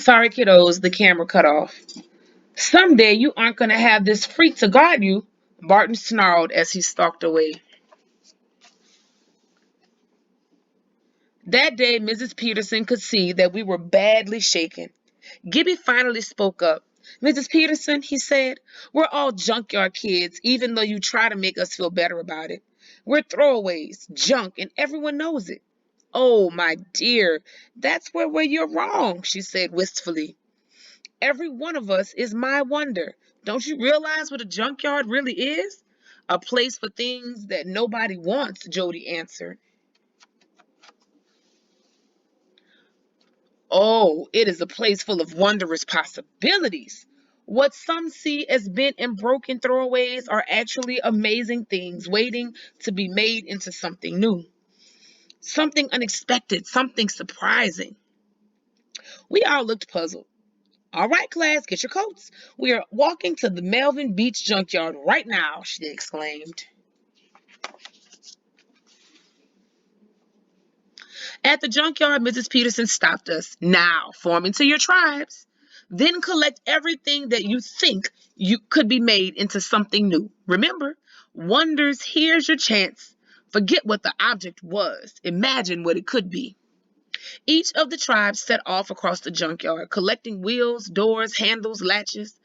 Sorry, kiddos, the camera cut off. Someday you aren't going to have this freak to guard you, Barton snarled as he stalked away. That day, Mrs. Peterson could see that we were badly shaken. Gibby finally spoke up. Mrs. Peterson, he said, we're all junkyard kids, even though you try to make us feel better about it. We're throwaways, junk, and everyone knows it. Oh, my dear, that's where you're wrong, she said wistfully. Every one of us is my wonder. Don't you realize what a junkyard really is? A place for things that nobody wants, Jody answered. Oh, it is a place full of wondrous possibilities. What some see as bent and broken throwaways are actually amazing things waiting to be made into something new, something unexpected, something surprising. We all looked puzzled. All right, class, get your coats. We are walking to the Melvin Beach Junkyard right now, she exclaimed. At the junkyard, Mrs. Peterson stopped us. Now, form into your tribes. Then collect everything that you think you could be made into something new. Remember, wonders, here's your chance. Forget what the object was. Imagine what it could be. Each of the tribes set off across the junkyard, collecting wheels, doors, handles, latches.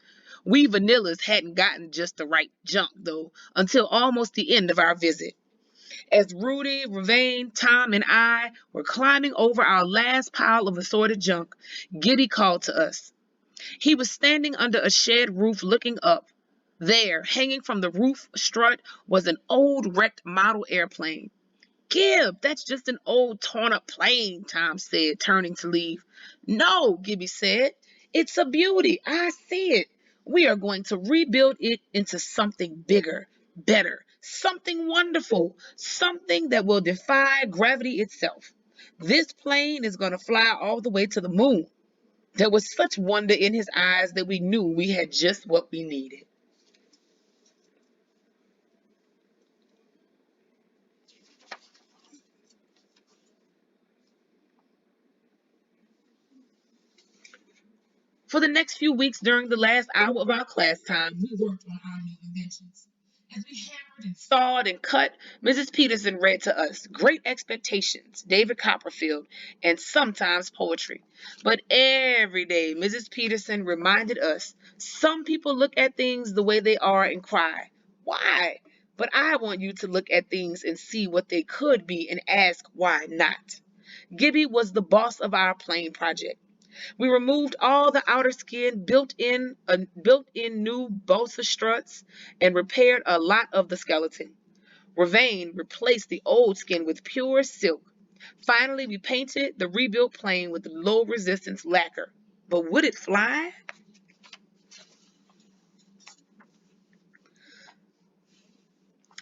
We vanillas hadn't gotten just the right junk, though, until almost the end of our visit. As Rudy, Ravane, Tom, and I were climbing over our last pile of assorted junk, Giddy called to us. He was standing under a shed roof looking up. There, hanging from the roof strut, was an old wrecked model airplane. Gib, that's just an old torn up plane, Tom said, turning to leave. No, Gibby said. It's a beauty. I see it. We are going to rebuild it into something bigger, better, something wonderful, something that will defy gravity itself. This plane is going to fly all the way to the moon. There was such wonder in his eyes that we knew we had just what we needed. For the next few weeks during the last hour of our class time, we worked on our new inventions. As we hammered and sawed and cut, Mrs. Peterson read to us Great Expectations, David Copperfield, and sometimes poetry. But every day, Mrs. Peterson reminded us some people look at things the way they are and cry. Why? But I want you to look at things and see what they could be and ask why not. Gibby was the boss of our plane project. We removed all the outer skin, built in new balsa struts, and repaired a lot of the skeleton. Ravane replaced the old skin with pure silk. Finally, we painted the rebuilt plane with low resistance lacquer. But would it fly?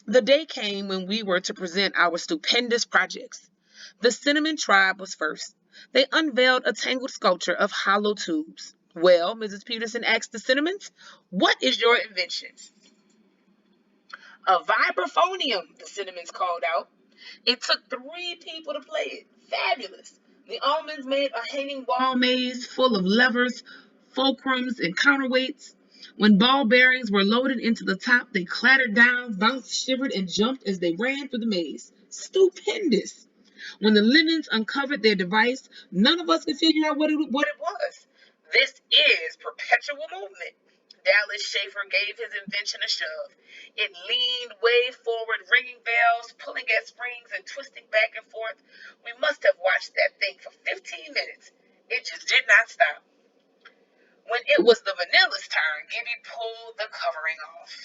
The day came when we were to present our stupendous projects. The cinnamon tribe was first. They unveiled a tangled sculpture of hollow tubes. Well, Mrs. Peterson asked the cinnamons, what is your invention? A vibraphonium, the cinnamons called out. It took 3 people to play it. Fabulous. The almonds made a hanging wall maze full of levers, fulcrums, and counterweights. When ball bearings were loaded into the top, they clattered down, bounced, shivered, and jumped as they ran through the maze. Stupendous. When the lemons uncovered their device, none of us could figure out what it was. This is perpetual movement. Dallas Schaefer gave his invention a shove. It leaned way forward, ringing bells, pulling at springs, and twisting back and forth. We must have watched that thing for 15 minutes. It just did not stop. When it was the vanilla's turn, Gibby pulled the covering off.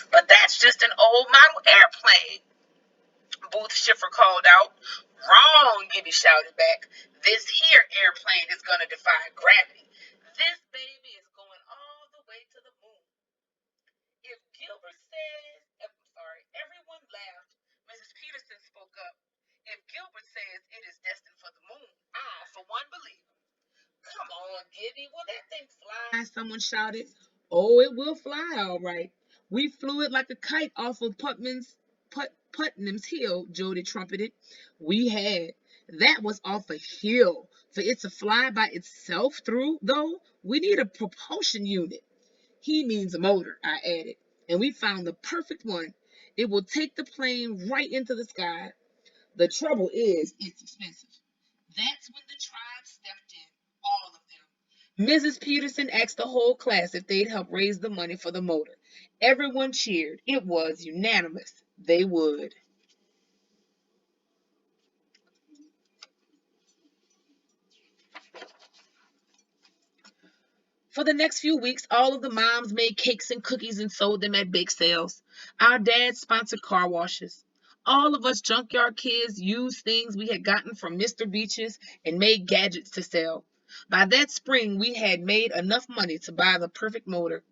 But that's just an old model airplane, Booth Schiffer called out. Wrong, Gibby shouted back. This here airplane is going to defy gravity. This baby is going all the way to the moon. If Gilbert says, I'm sorry, everyone laughed. Mrs. Peterson spoke up. If Gilbert says it is destined for the moon, I, for one, believe him. Come on, Gibby, will that thing fly? Someone shouted. Oh, it will fly, all right. We flew it like a kite off of Putnam's Hill, Jody trumpeted. We had. That was off a hill. For it to fly by itself through, though, we need a propulsion unit. He means a motor, I added. And we found the perfect one. It will take the plane right into the sky. The trouble is, it's expensive. That's when the tribe stepped in, all of them. Mrs. Peterson asked the whole class if they'd help raise the money for the motor. Everyone cheered. It was unanimous. They would. For the next few weeks, all of the moms made cakes and cookies and sold them at bake sales. Our dad sponsored car washes. All of us junkyard kids used things we had gotten from Mr. Beach's and made gadgets to sell. By that spring, we had made enough money to buy the perfect motor.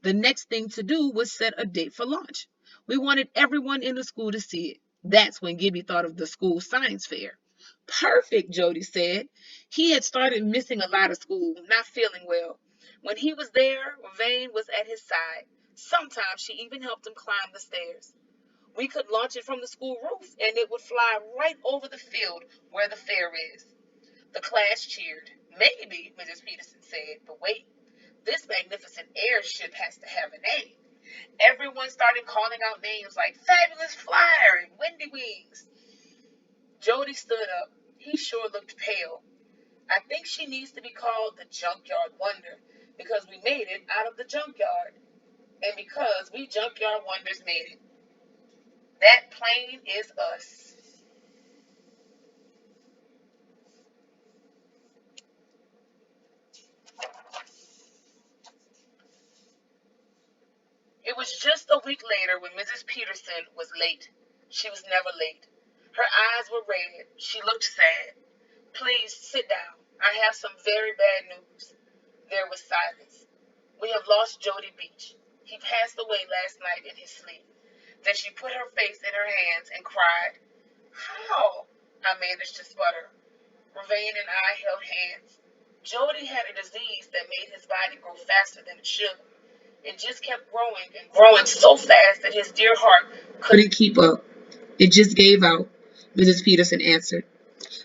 The next thing to do was set a date for launch. We wanted everyone in the school to see it. That's when Gibby thought of the school science fair. Perfect, Jody said. He had started missing a lot of school, not feeling well. When he was there, Vane was at his side. Sometimes she even helped him climb the stairs. We could launch it from the school roof, and it would fly right over the field where the fair is. The class cheered. Maybe, Mrs. Peterson said, but wait. This magnificent airship has to have a name. Everyone started calling out names like Fabulous Flyer and Windy Wings. Jody stood up. He sure looked pale. I think she needs to be called the Junkyard Wonder because we made it out of the junkyard and because we Junkyard Wonders made it. That plane is us. It was just a week later when Mrs. Peterson was late. She was never late. Her eyes were red. She looked sad. Please sit down. I have some very bad news. There was silence. We have lost Jody Beach. He passed away last night in his sleep. Then she put her face in her hands and cried. How? I managed to sputter. Ravane and I held hands. Jody had a disease that made his body grow faster than it should. It just kept growing and growing so fast that his dear heart couldn't keep up. It just gave out, Mrs. Peterson answered.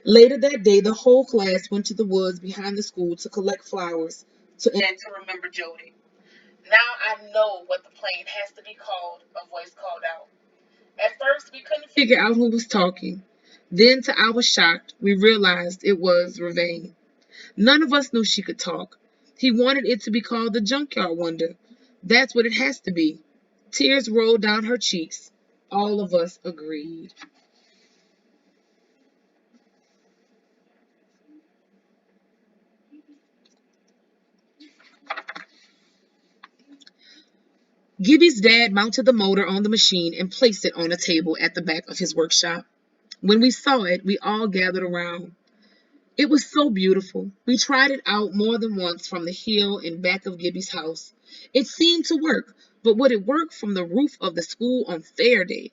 Later that day, the whole class went to the woods behind the school to collect flowers and to remember Jody. Now I know what the plane has to be called, a voice called out. At first, we couldn't figure out who was talking. Then, to our shock, we realized it was Ravane. None of us knew she could talk. He wanted it to be called the Junkyard Wonder. That's what it has to be. Tears rolled down her cheeks. All of us agreed. Gibby's dad mounted the motor on the machine and placed it on a table at the back of his workshop. When we saw it, we all gathered around. It was so beautiful. We tried it out more than once from the hill in back of Gibby's house. It seemed to work, but would it work from the roof of the school on fair day?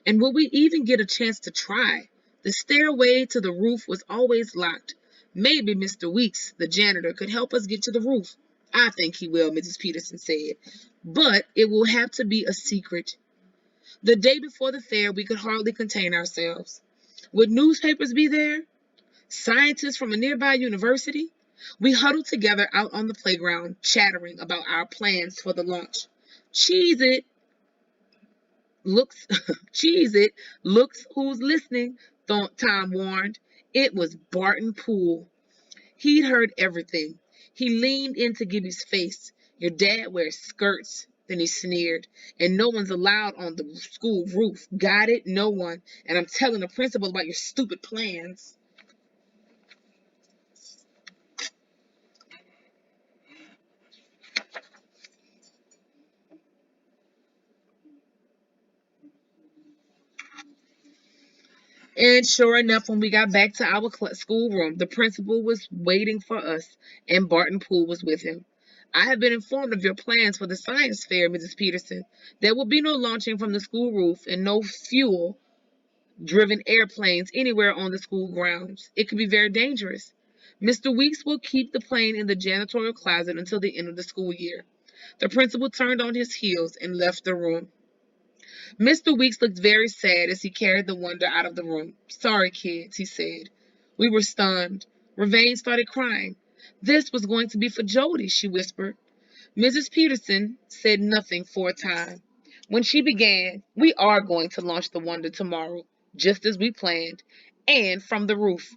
And would we even get a chance to try? The stairway to the roof was always locked. Maybe Mr. Weeks, the janitor, could help us get to the roof. I think he will, Mrs. Peterson said. But it will have to be a secret. The day before the fair, we could hardly contain ourselves. Would newspapers be there? Scientists from a nearby university? We huddled together out on the playground, chattering about our plans for the launch. Cheese it, looks, cheese it, looks who's listening, Tom warned. It was Barton Poole. He'd heard everything. He leaned into Gibby's face. Your dad wears skirts. Then he sneered. And no one's allowed on the school roof. Got it? No one. And I'm telling the principal about your stupid plans. And sure enough, when we got back to our schoolroom, the principal was waiting for us, and Barton Poole was with him. I have been informed of your plans for the science fair, Mrs. Peterson. There will be no launching from the school roof and no fuel driven airplanes anywhere on the school grounds. It could be very dangerous. Mr. Weeks will keep the plane in the janitorial closet until the end of the school year. The principal turned on his heels and left the room. Mr. Weeks looked very sad as he carried the wonder out of the room. "Sorry, kids," he said. We were stunned. Ravane started crying. "This was going to be for Jody," she whispered. Mrs. Peterson said nothing for a time. When she began, "We are going to launch the wonder tomorrow, just as we planned, and from the roof.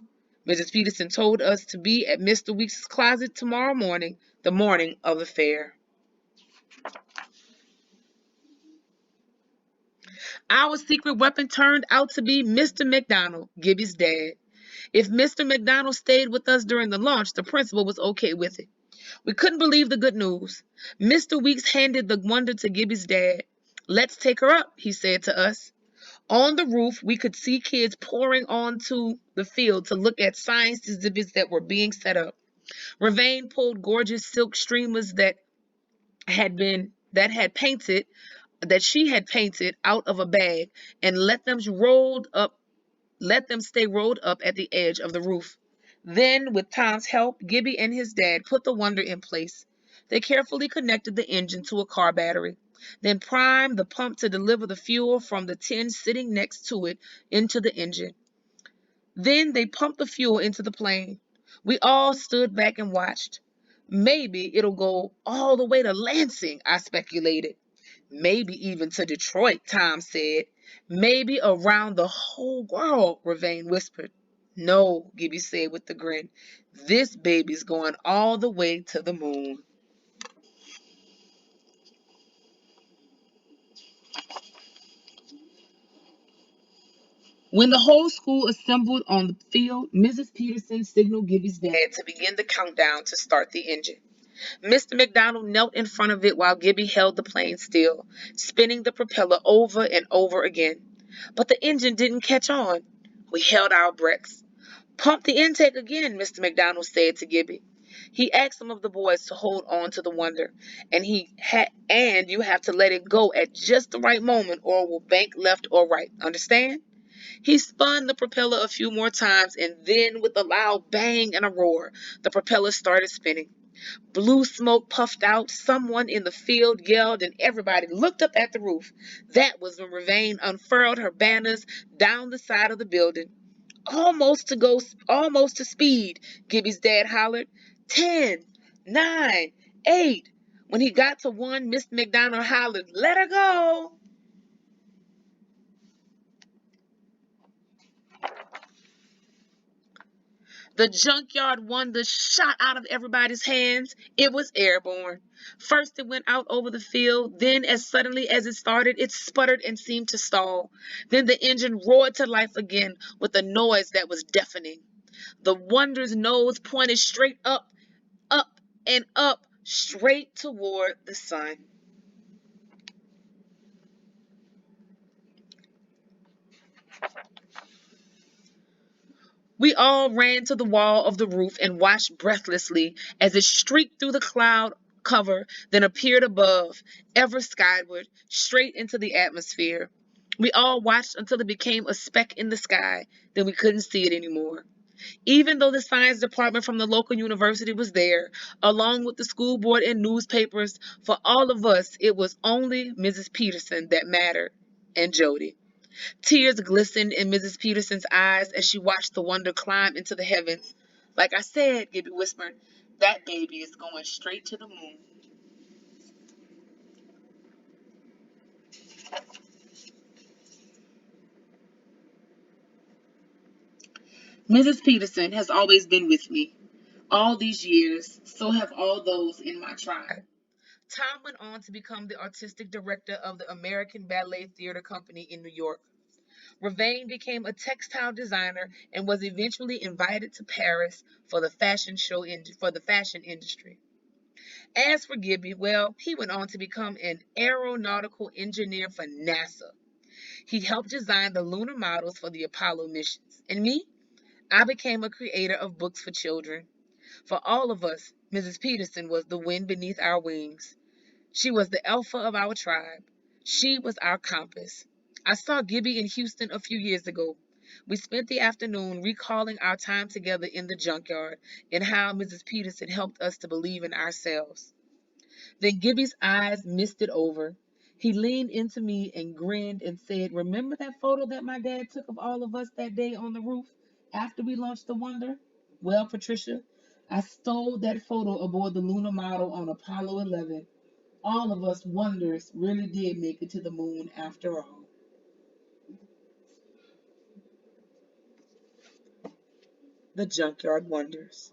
Mrs. Peterson told us to be at Mr. Weeks' closet tomorrow morning, the morning of the fair." Our secret weapon turned out to be Mr. McDonald, Gibby's dad. If Mr. McDonald stayed with us during the launch, the principal was okay with it. We couldn't believe the good news. Mr. Weeks handed the wonder to Gibby's dad. "Let's take her up," he said to us. On the roof, we could see kids pouring onto the field to look at science exhibits that were being set up. Ravane pulled gorgeous silk streamers had been that had painted that she had painted out of a bag and let them stay rolled up at the edge of the roof. Then, with Tom's help, Gibby and his dad put the wonder in place. They carefully connected the engine to a car battery, then primed the pump to deliver the fuel from the tin sitting next to it into the engine. Then they pumped the fuel into the plane. We all stood back and watched. "Maybe it'll go all the way to Lansing," I speculated. "Maybe even to Detroit," Tom said. "Maybe around the whole world," Ravane whispered. "No," Gibby said with a grin. "This baby's going all the way to the moon." When the whole school assembled on the field, Mrs. Peterson signaled Gibby's dad to begin the countdown to start the engine. Mr. McDonald knelt in front of it while Gibby held the plane still, spinning the propeller over and over again. But the engine didn't catch on. We held our breaths. "Pump the intake again," Mr. McDonald said to Gibby. He asked some of the boys to hold on to the wonder, and you have to let it go at just the right moment or it will bank left or right. Understand? He spun the propeller a few more times, and then with a loud bang and a roar, the propeller started spinning. Blue smoke puffed out, someone in the field yelled, and everybody looked up at the roof. That was when Ravane unfurled her banners down the side of the building. Almost to speed," Gibby's dad hollered. 10, 9, 8. When he got to 1, Mr. McDonald hollered, "Let her go." The junkyard wonder shot out of everybody's hands. It was airborne. First, it went out over the field. Then, as suddenly as it started, it sputtered and seemed to stall. Then the engine roared to life again with a noise that was deafening. The wonder's nose pointed straight up, up, and up, straight toward the sun. We all ran to the wall of the roof and watched breathlessly as it streaked through the cloud cover, then appeared above, ever skyward, straight into the atmosphere. We all watched until it became a speck in the sky, then we couldn't see it anymore. Even though the science department from the local university was there, along with the school board and newspapers, for all of us, it was only Mrs. Peterson that mattered, and Jody. Tears glistened in Mrs. Peterson's eyes as she watched the wonder climb into the heavens. "Like I said," Gibby whispered, "that baby is going straight to the moon." Mrs. Peterson has always been with me. All these years, so have all those in my tribe. Tom went on to become the artistic director of the American Ballet Theater Company in New York. Ravane became a textile designer and was eventually invited to Paris for the fashion industry. As for Gibby, well, he went on to become an aeronautical engineer for NASA. He helped design the lunar models for the Apollo missions. And me, I became a creator of books for children. For all of us, Mrs. Peterson was the wind beneath our wings. She was the alpha of our tribe. She was our compass. I saw Gibby in Houston a few years ago. We spent the afternoon recalling our time together in the junkyard and how Mrs. Peterson helped us to believe in ourselves. Then Gibby's eyes misted over. He leaned into me and grinned and said, "Remember that photo that my dad took of all of us that day on the roof after we launched the Wonder? Well, Patricia, I stole that photo aboard the lunar model on Apollo 11. All of us Wonders really did make it to the moon after all." The Junkyard Wonders.